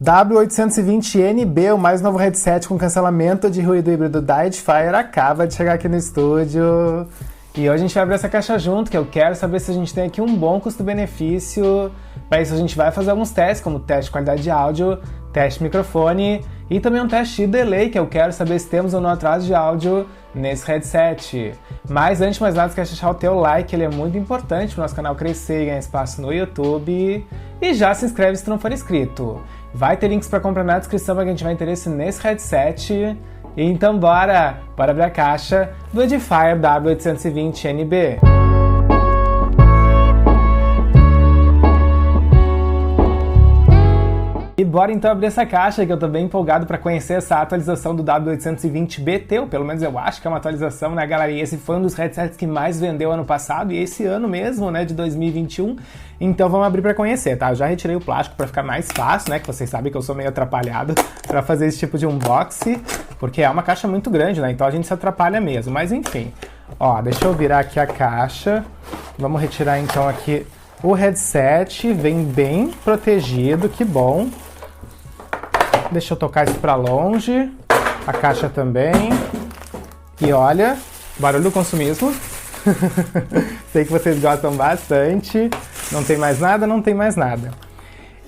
W820NB, o mais novo headset com cancelamento de ruído híbrido da Edifier, acaba de chegar aqui no estúdio. E hoje a gente vai abrir essa caixa junto, que eu quero saber se a gente tem aqui um bom custo-benefício. Para isso a gente vai fazer alguns testes, como teste de qualidade de áudio, teste de microfone e também um teste de delay, que eu quero saber se temos ou não atraso de áudio nesse headset. Mas antes de mais nada, quero deixar o teu like, ele é muito importante para o nosso canal crescer e ganhar espaço no YouTube. E já se inscreve se tu não for inscrito. Vai ter links para comprar na descrição para quem tiver interesse nesse headset. Então bora abrir a caixa do Edifier W820NB. E bora então abrir essa caixa, que eu tô bem empolgado para conhecer essa atualização do W820BT, ou pelo menos eu acho que é uma atualização, né, galera? E esse foi um dos headsets que mais vendeu ano passado, e esse ano mesmo, né, de 2021. Então vamos abrir para conhecer, tá? Eu já retirei o plástico para ficar mais fácil, né, que vocês sabem que eu sou meio atrapalhado para fazer esse tipo de unboxing, porque é uma caixa muito grande, né? Então a gente se atrapalha mesmo, mas enfim. Ó, deixa eu virar aqui a caixa. Vamos retirar então aqui o headset, vem bem protegido, que bom. Deixa eu tocar isso pra longe, a caixa também. E olha, barulho do consumismo. Sei que vocês gostam bastante. Não tem mais nada, não tem mais nada.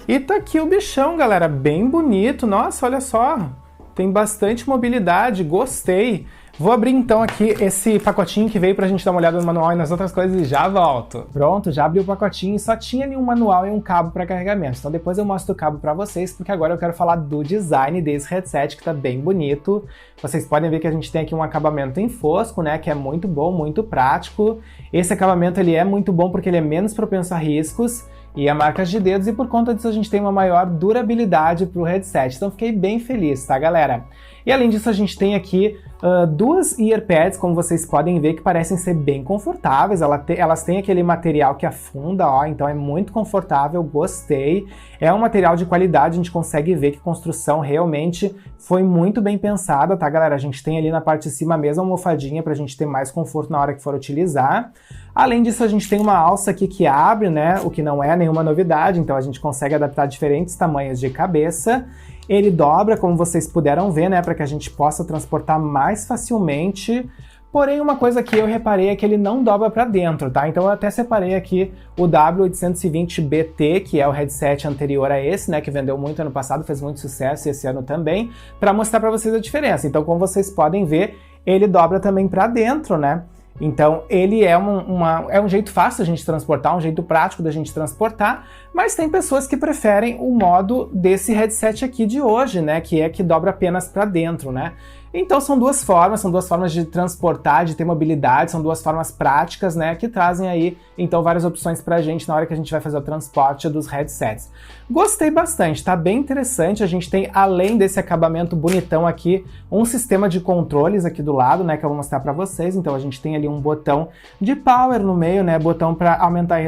E tá aqui o bichão, galera, bem bonito. Nossa, olha só, tem bastante mobilidade, gostei. Vou abrir então aqui esse pacotinho que veio pra gente dar uma olhada no manual e nas outras coisas e já volto. Pronto, já abri o pacotinho e só tinha ali um manual e um cabo para carregamento. Então depois eu mostro o cabo para vocês, porque agora eu quero falar do design desse headset, que tá bem bonito. Vocês podem ver que a gente tem aqui um acabamento em fosco, né, que é muito bom, muito prático. Esse acabamento ele é muito bom porque ele é menos propenso a riscos e a marcas de dedos, e por conta disso a gente tem uma maior durabilidade para o headset. Então fiquei bem feliz, tá, galera? E além disso a gente tem aqui duas earpads, como vocês podem ver, que parecem ser bem confortáveis. Elas têm aquele material que afunda, ó, então é muito confortável, gostei. É um material de qualidade, a gente consegue ver que a construção realmente foi muito bem pensada, tá, galera? A gente tem ali na parte de cima mesmo uma almofadinha pra gente ter mais conforto na hora que for utilizar. Além disso, a gente tem uma alça aqui que abre, né, o que não é nenhuma novidade, então a gente consegue adaptar diferentes tamanhos de cabeça. Ele dobra, como vocês puderam ver, né, para que a gente possa transportar mais facilmente. Porém, uma coisa que eu reparei é que ele não dobra para dentro, tá? Então eu até separei aqui o W820BT, que é o headset anterior a esse, né, que vendeu muito ano passado, fez muito sucesso esse ano também, para mostrar para vocês a diferença. Então, como vocês podem ver, ele dobra também para dentro, né? Então ele é um jeito fácil da gente transportar, um jeito prático da gente transportar, mas tem pessoas que preferem o modo desse headset aqui de hoje, né, que dobra apenas para dentro, né? Então são duas formas de transportar, de ter mobilidade, são duas formas práticas, né, que trazem aí, então, várias opções pra gente na hora que a gente vai fazer o transporte dos headsets. Gostei bastante, tá bem interessante. A gente tem, além desse acabamento bonitão aqui, um sistema de controles aqui do lado, né, que eu vou mostrar pra vocês. Então a gente tem ali um botão de power no meio, né, botão para aumentar e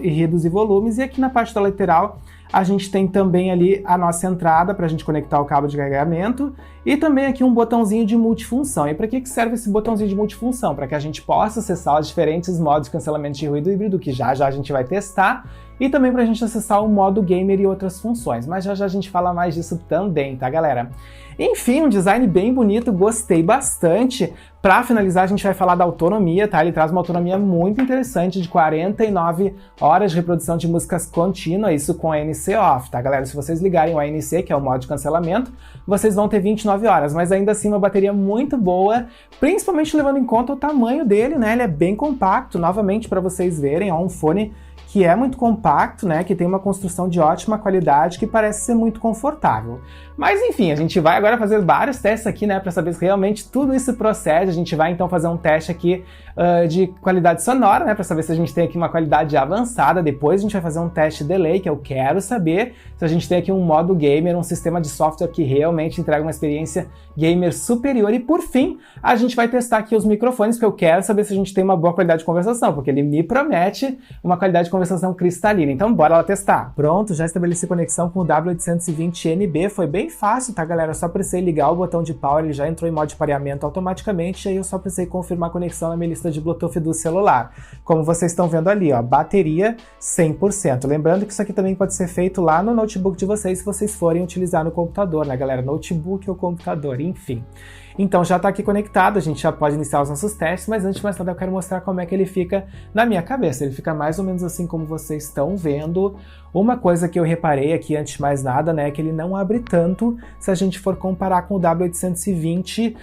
reduzir volumes, e aqui na parte da lateral a gente tem também ali a nossa entrada para a gente conectar o cabo de carregamento e também aqui um botãozinho de multifunção. E para que serve esse botãozinho de multifunção? Para que a gente possa acessar os diferentes modos de cancelamento de ruído híbrido, que já a gente vai testar, e também para a gente acessar o modo gamer e outras funções. Mas já a gente fala mais disso também, tá, galera? Enfim, um design bem bonito, gostei bastante. Para finalizar, a gente vai falar da autonomia, tá? Ele traz uma autonomia muito interessante de 49 horas de reprodução de músicas contínua, isso com a ANC off, tá, galera? Se vocês ligarem o ANC, que é o modo de cancelamento, vocês vão ter 29 horas, mas ainda assim uma bateria muito boa, principalmente levando em conta o tamanho dele, né? Ele é bem compacto, novamente para vocês verem, ó, um fone que é muito compacto, né, que tem uma construção de ótima qualidade, que parece ser muito confortável. Mas enfim, a gente vai agora fazer vários testes aqui, né, para saber se realmente tudo isso procede. A gente vai então fazer um teste aqui de qualidade sonora, né, para saber se a gente tem aqui uma qualidade avançada. Depois a gente vai fazer um teste de delay, que eu quero saber se a gente tem aqui um modo gamer, um sistema de software que realmente entrega uma experiência gamer superior. E por fim, a gente vai testar aqui os microfones, porque eu quero saber se a gente tem uma boa qualidade de conversação, porque ele me promete uma qualidade de conversação cristalina. Então bora lá testar. Pronto, já estabeleci conexão com o W820NB, foi bem fácil, tá galera? Eu só precisei ligar o botão de power, ele já entrou em modo de pareamento automaticamente, e aí eu só precisei confirmar a conexão na minha lista de Bluetooth do celular. Como vocês estão vendo ali, ó, bateria 100%. Lembrando que isso aqui também pode ser feito lá no notebook de vocês, se vocês forem utilizar no computador, né galera? Notebook ou computador, enfim. Então já está aqui conectado, a gente já pode iniciar os nossos testes, mas antes de mais nada eu quero mostrar como é que ele fica na minha cabeça. Ele fica mais ou menos assim como vocês estão vendo. Uma coisa que eu reparei aqui antes de mais nada, né, é que ele não abre tanto se a gente for comparar com o W820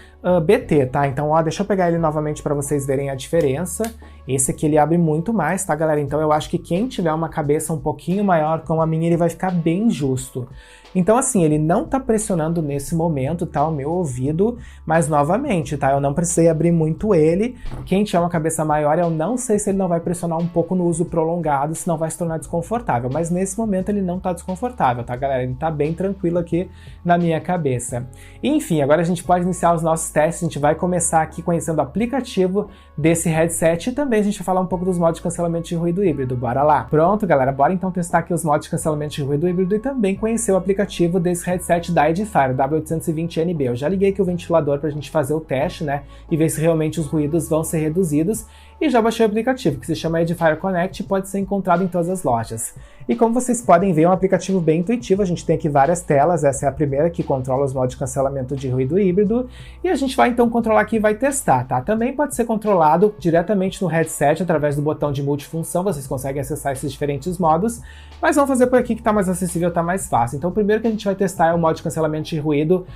BT, tá? Então, ó, deixa eu pegar ele novamente para vocês verem a diferença. Esse aqui ele abre muito mais, tá, galera? Então eu acho que quem tiver uma cabeça um pouquinho maior como a minha, ele vai ficar bem justo. Então, assim, ele não tá pressionando nesse momento, tá, o meu ouvido, mas novamente, tá, eu não precisei abrir muito ele. Quem tiver uma cabeça maior, eu não sei se ele não vai pressionar um pouco no uso prolongado, senão vai se tornar desconfortável, mas nesse momento ele não tá desconfortável, tá, galera? Ele tá bem tranquilo aqui na minha cabeça. Enfim, agora a gente pode iniciar os nossos testes, a gente vai começar aqui conhecendo o aplicativo desse headset e também a gente vai falar um pouco dos modos de cancelamento de ruído híbrido, bora lá. Pronto, galera, bora então testar aqui os modos de cancelamento de ruído híbrido e também conhecer o aplicativo desse headset da Edifier, o W820NB. Eu já liguei aqui o ventilador pra gente fazer o teste, né, e ver se realmente os ruídos vão ser reduzidos, e já baixei o aplicativo, que se chama Edifier Connect e pode ser encontrado em todas as lojas. E como vocês podem ver, é um aplicativo bem intuitivo, a gente tem aqui várias telas, essa é a primeira que controla os modos de cancelamento de ruído híbrido, e a gente vai então controlar aqui e vai testar, tá? Também pode ser controlado diretamente no headset, através do botão de multifunção, vocês conseguem acessar esses diferentes modos, mas vamos fazer por aqui que tá mais acessível, tá mais fácil. Então o primeiro que a gente vai testar é o modo de cancelamento de ruído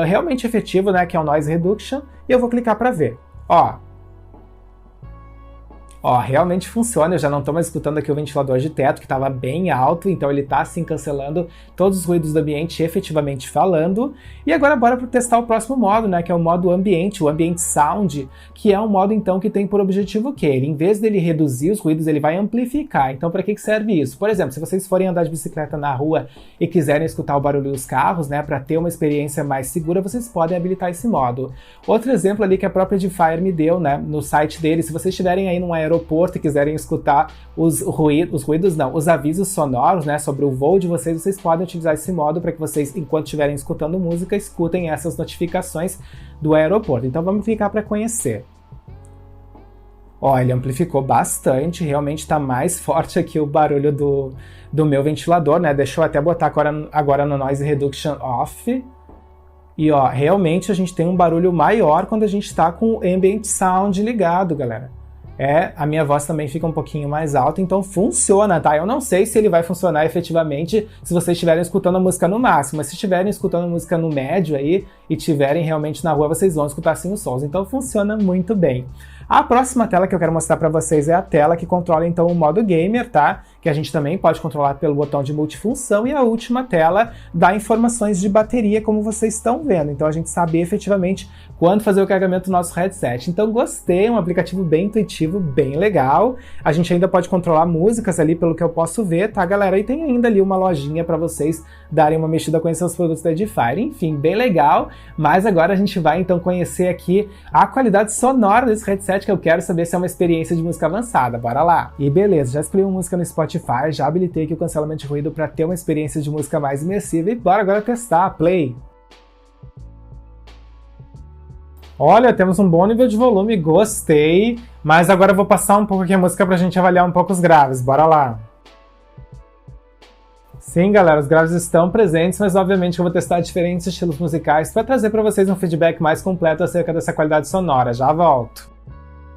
realmente efetivo, né, que é o Noise Reduction, e eu vou clicar para ver. Ó, realmente funciona, eu já não estou mais escutando aqui o ventilador de teto, que estava bem alto, então ele está assim cancelando todos os ruídos do ambiente efetivamente falando. E agora bora para testar o próximo modo, né, que é o modo ambiente, o Ambient Sound, que é um modo então que tem por objetivo o quê? Ele, em vez dele reduzir os ruídos, ele vai amplificar. Então para que serve isso? Por exemplo, se vocês forem andar de bicicleta na rua e quiserem escutar o barulho dos carros, né, para ter uma experiência mais segura, vocês podem habilitar esse modo. Outro exemplo ali que a própria Edifier me deu, né, no site dele, se vocês estiverem aí num aeroporto e quiserem escutar os avisos sonoros, né, sobre o voo de vocês, vocês podem utilizar esse modo para que vocês, enquanto estiverem escutando música, escutem essas notificações do aeroporto. Então vamos clicar para conhecer. Ó, ele amplificou bastante, realmente está mais forte aqui o barulho do meu ventilador, né? Deixa eu até botar agora no Noise Reduction Off. E ó, realmente a gente tem um barulho maior quando a gente está com o Ambient Sound ligado, galera. A minha voz também fica um pouquinho mais alta, então funciona, tá? Eu não sei se ele vai funcionar efetivamente se vocês estiverem escutando a música no máximo, mas se estiverem escutando a música no médio aí e estiverem realmente na rua, vocês vão escutar assim os sons, então funciona muito bem. A próxima tela que eu quero mostrar para vocês é a tela que controla então o modo gamer, tá? Que a gente também pode controlar pelo botão de multifunção, e a última tela dá informações de bateria, como vocês estão vendo. Então a gente sabe efetivamente quando fazer o carregamento do nosso headset. Então gostei, é um aplicativo bem intuitivo, bem legal. A gente ainda pode controlar músicas ali, pelo que eu posso ver, tá, galera? E tem ainda ali uma lojinha para vocês darem uma mexida, conhecer os produtos da Edifier. Enfim, bem legal. Mas agora a gente vai então conhecer aqui a qualidade sonora desse headset, que eu quero saber se é uma experiência de música avançada. Bora lá! E beleza, já escolhi uma música no Spotify, já habilitei aqui o cancelamento de ruído para ter uma experiência de música mais imersiva e bora agora testar. Play! Olha, temos um bom nível de volume, gostei, mas agora eu vou passar um pouco aqui a música pra gente avaliar um pouco os graves, bora lá! Sim, galera, os graves estão presentes, mas obviamente eu vou testar diferentes estilos musicais para trazer para vocês um feedback mais completo acerca dessa qualidade sonora. Já volto!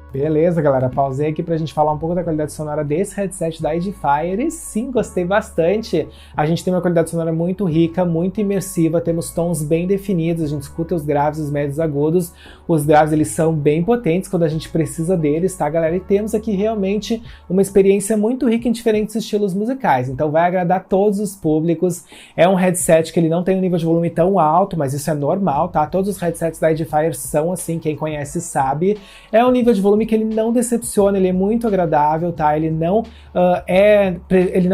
Beleza, galera, pausei aqui pra gente falar um pouco da qualidade sonora desse headset da Edifier e sim, gostei bastante. A gente tem uma qualidade sonora muito rica, muito imersiva, temos tons bem definidos, a gente escuta os graves, os médios, agudos. Os graves, eles são bem potentes quando a gente precisa deles, tá, galera? E temos aqui realmente uma experiência muito rica em diferentes estilos musicais, então vai agradar todos os públicos. É um headset que ele não tem um nível de volume tão alto, mas isso é normal, tá? Todos os headsets da Edifier são assim, quem conhece sabe. É um nível de volume que ele não decepciona, ele é muito agradável, tá? Ele não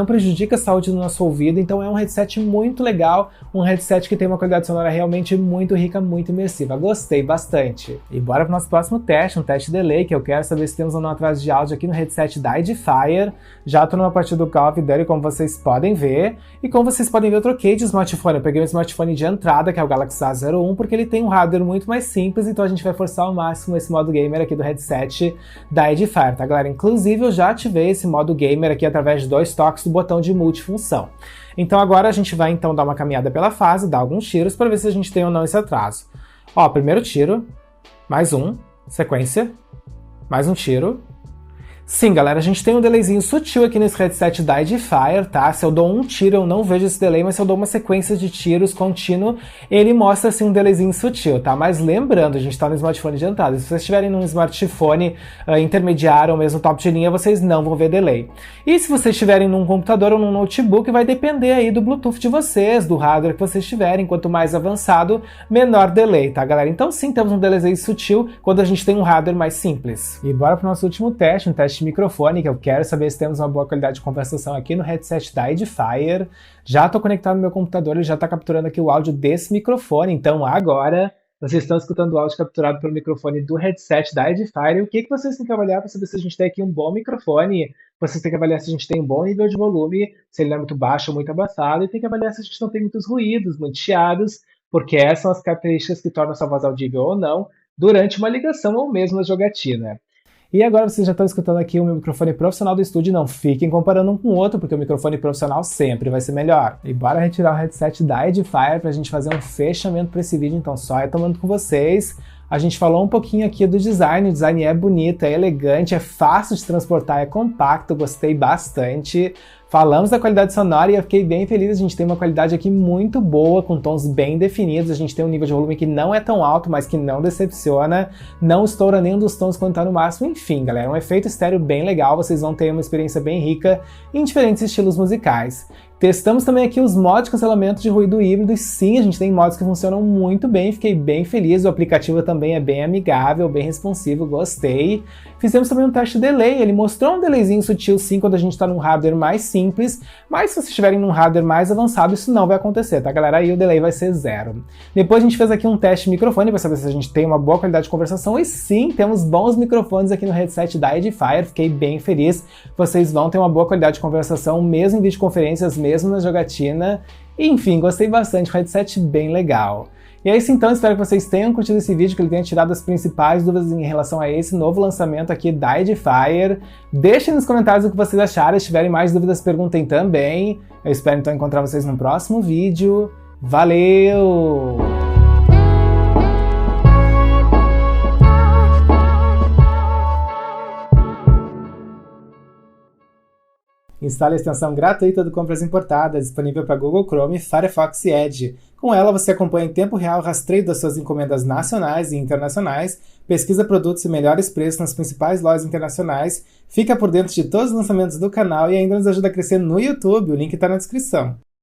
prejudica a saúde do nosso ouvido, então é um headset muito legal, um headset que tem uma qualidade sonora realmente muito rica, muito imersiva. Gostei bastante. E bora pro nosso próximo teste, um teste delay, que eu quero saber se temos ou não atraso de áudio aqui no headset da Edifier. Já tô numa partida do Call of Duty, como vocês podem ver. E como vocês podem ver, eu troquei de smartphone. Eu peguei um smartphone de entrada, que é o Galaxy A01, porque ele tem um hardware muito mais simples, então a gente vai forçar ao máximo esse modo gamer aqui do headset da Edifier, tá, galera? Inclusive, eu já ativei esse modo gamer aqui através de 2 toques do botão de multifunção. Então agora a gente vai então dar uma caminhada pela fase, dar alguns tiros para ver se a gente tem ou não esse atraso. Ó, primeiro tiro, mais um, sequência, mais um tiro. Sim, galera, a gente tem um delayzinho sutil aqui nesse headset da Edifier, tá? Se eu dou um tiro, eu não vejo esse delay, mas se eu dou uma sequência de tiros contínuo, ele mostra, assim, um delayzinho sutil, tá? Mas lembrando, a gente tá no smartphone de entrada. Se vocês estiverem num smartphone intermediário ou mesmo top de linha, vocês não vão ver delay. E se vocês estiverem num computador ou num notebook, vai depender aí do Bluetooth de vocês, do hardware que vocês tiverem. Quanto mais avançado, menor delay, tá, galera? Então sim, temos um delayzinho sutil quando a gente tem um hardware mais simples. E bora pro nosso último teste, um teste de microfone, que eu quero saber se temos uma boa qualidade de conversação aqui no headset da Edifier. Já estou conectado no meu computador e já está capturando aqui o áudio desse microfone, então agora vocês estão escutando o áudio capturado pelo microfone do headset da Edifier. E o que vocês têm que avaliar para saber se a gente tem aqui um bom microfone? Vocês têm que avaliar se a gente tem um bom nível de volume, se ele não é muito baixo ou muito abafado, e tem que avaliar se a gente não tem muitos ruídos, muitos chiados, porque essas são as características que tornam a sua voz audível ou não durante uma ligação ou mesmo a jogatina. E agora vocês já estão escutando aqui o meu microfone profissional do estúdio, não fiquem comparando um com o outro, porque o microfone profissional sempre vai ser melhor. E bora retirar o headset da Edifier pra gente fazer um fechamento para esse vídeo, então só retomando com vocês. A gente falou um pouquinho aqui do design, o design é bonito, é elegante, é fácil de transportar, é compacto, gostei bastante. Falamos da qualidade sonora e eu fiquei bem feliz, a gente tem uma qualidade aqui muito boa, com tons bem definidos, a gente tem um nível de volume que não é tão alto, mas que não decepciona, não estoura nenhum dos tons quando tá no máximo, enfim, galera, um efeito estéreo bem legal, vocês vão ter uma experiência bem rica em diferentes estilos musicais. Testamos também aqui os modos de cancelamento de ruído híbrido e sim, a gente tem modos que funcionam muito bem, fiquei bem feliz, o aplicativo também é bem amigável, bem responsivo, gostei. Fizemos também um teste de delay, ele mostrou um delayzinho sutil sim quando a gente está num hardware mais simples, mas se vocês estiverem num hardware mais avançado isso não vai acontecer, tá galera? Aí o delay vai ser 0. Depois a gente fez aqui um teste de microfone para saber se a gente tem uma boa qualidade de conversação e sim, temos bons microfones aqui no headset da Edifier, fiquei bem feliz, vocês vão ter uma boa qualidade de conversação mesmo em videoconferências, mesmo na jogatina, enfim, gostei bastante, um headset bem legal. E é isso então, espero que vocês tenham curtido esse vídeo, que ele tenha tirado as principais dúvidas em relação a esse novo lançamento aqui da Edifier. Deixem nos comentários o que vocês acharam, se tiverem mais dúvidas perguntem também. Eu espero então encontrar vocês no próximo vídeo. Valeu! Instale a extensão gratuita do Compras Importadas, disponível para Google Chrome, Firefox e Edge. Com ela, você acompanha em tempo real o rastreio das suas encomendas nacionais e internacionais, pesquisa produtos e melhores preços nas principais lojas internacionais, fica por dentro de todos os lançamentos do canal e ainda nos ajuda a crescer no YouTube, o link está na descrição.